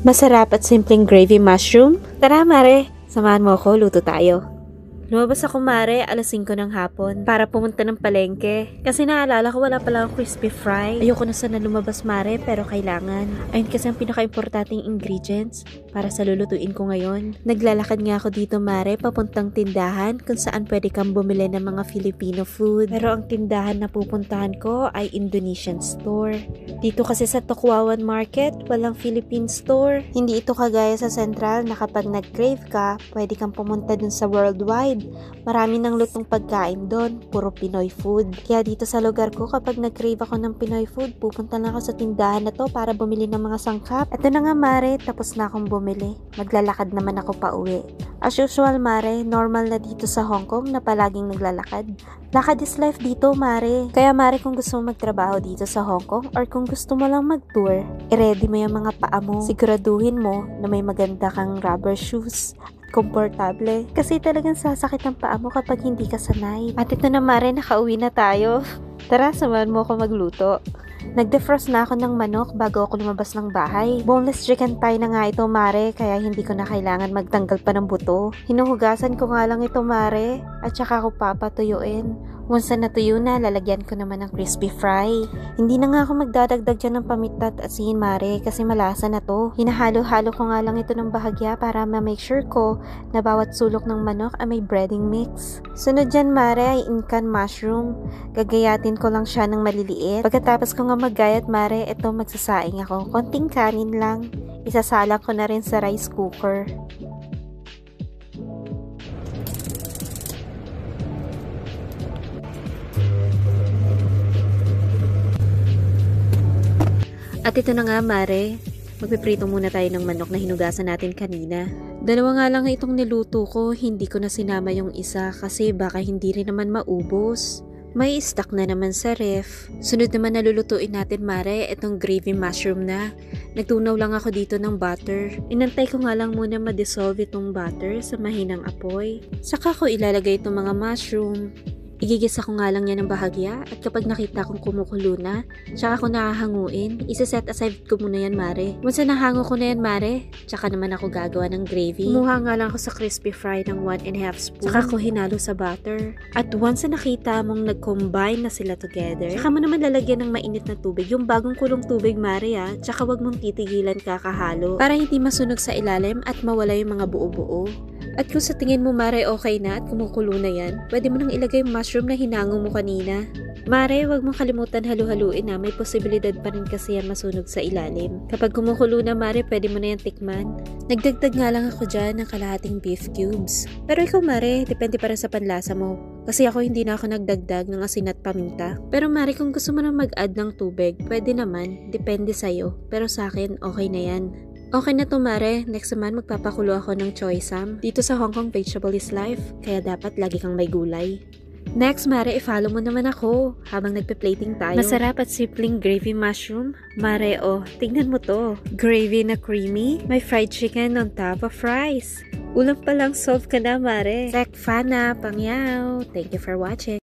Masarap at simpleng gravy mushroom? Tara mare, samahan mo ako, luto tayo. Lumabas ako mare, alas 5 ng hapon para pumunta ng palengke. Kasi naalala ko wala pala akong crispy fry. Ayoko na sana lumabas mare, pero kailangan. Ayun kasi ang pinaka-importanting ingredients para sa lulutuin ko ngayon. Naglalakad nga ako dito mare, papuntang tindahan kung saan pwede kang bumili ng mga Filipino food. Pero ang tindahan na pupuntahan ko ay Indonesian store. Dito kasi sa Tokwawan Market, walang Philippine store. Hindi ito kagaya sa Central na kapag nag-crave ka, pwede kang pumunta dun sa Worldwide. Marami ng lutong pagkain doon, puro Pinoy food. Kaya dito sa lugar ko, kapag nag-crave ako ng Pinoy food, pupunta na ako sa tindahan na to para bumili ng mga sangkap. Ito na nga mare, tapos na akong bumili. Maglalakad naman ako pa uwi. As usual mare, normal na dito sa Hong Kong na palaging naglalakad. Lakad is life dito mare. Kaya mare, kung gusto mo magtrabaho dito sa Hong Kong or kung gusto mo lang mag-tour, i-ready mo yung mga paa mo. Siguraduhin mo na may maganda kang rubber shoes. Komportable. Kasi talagang sasakit ang paa mo kapag hindi ka sanay. At ito na mare, nakauwi na tayo. Tara, samahan mo ako magluto. Nag-defrost na ako ng manok bago ako lumabas ng bahay. Boneless chicken thigh na nga ito mare, kaya hindi ko na kailangan magtanggal pa ng buto. Hinuhugasan ko nga lang ito mare, at saka ko papatuyuin. Once na natuyo na, lalagyan ko naman ng crispy fry. Hindi na nga ako magdadagdag dyan ng paminta at asin mare, kasi malasa na to. Hinahalo-halo ko nga lang ito ng bahagya para ma-make sure ko na bawat sulok ng manok ay may breading mix. Sunod dyan mare ay incan mushroom. Gagayatin ko lang siya ng maliliit. Pagkatapos ko nga maggayat mare, ito magsasaing ako. Konting kanin lang. Isasalang ko na rin sa rice cooker. At ito na nga mare, magpiprito muna tayo ng manok na hinugasan natin kanina. Dalawa nga lang itong niluto ko, hindi ko na sinama yung isa kasi baka hindi rin naman maubos. May stock na naman sa ref. Sunod naman na lulutuin natin mare, itong gravy mushroom na. Nagtunaw lang ako dito ng butter. Inantay ko nga lang muna ma-dissolve itong butter sa mahinang apoy. Saka ko ilalagay itong mga mushroom. Igigisa ko nga lang yan ng bahagya at kapag nakita kong kumukulo na, tsaka ko nahahanguin, isa-set aside ko muna yan mare. Once na nahango ko na yan mare, tsaka naman ako gagawa ng gravy. Kumuha nga lang ako sa crispy fry ng 1½ spoon, tsaka ko hinalo sa butter. At once na nakita mong nag-combine na sila together, tsaka mo naman lalagyan ng mainit na tubig, yung bagong kulong tubig mare tsaka wag mong titigilan kakahalo para hindi masunog sa ilalim at mawala yung mga buo-buo. At kung sa tingin mo mare okay na at kumukulo na yan, pwede mo nang ilagay yung mushroom na hinango mo kanina. Mare, wag mong kalimutan halu-haluin na, may posibilidad pa rin kasi yan masunog sa ilalim. Kapag kumukulo na mare, pwede mo na yan tikman. Nagdagdag nga lang ako dyan ng kalahating beef cubes. Pero ikaw mare, depende pa rin sa panlasa mo. Kasi ako hindi na ako nagdagdag ng asin at paminta. Pero mare, kung gusto mo na mag-add ng tubig, pwede naman, depende sa'yo. Pero sa akin, okay na yan. Okay na to mare, next naman magpapakulo ako ng choy sam. Dito sa Hong Kong, vegetable is life, kaya dapat lagi kang may gulay. Next mare, i-follow mo naman ako habang nagpe-plating tayo. Masarap at simpleng gravy mushroom. Mare, tingnan mo to. Gravy na creamy, may fried chicken on top of rice. Ulam pa lang, solve ka na mare. Sek fana, pangyaw. Thank you for watching.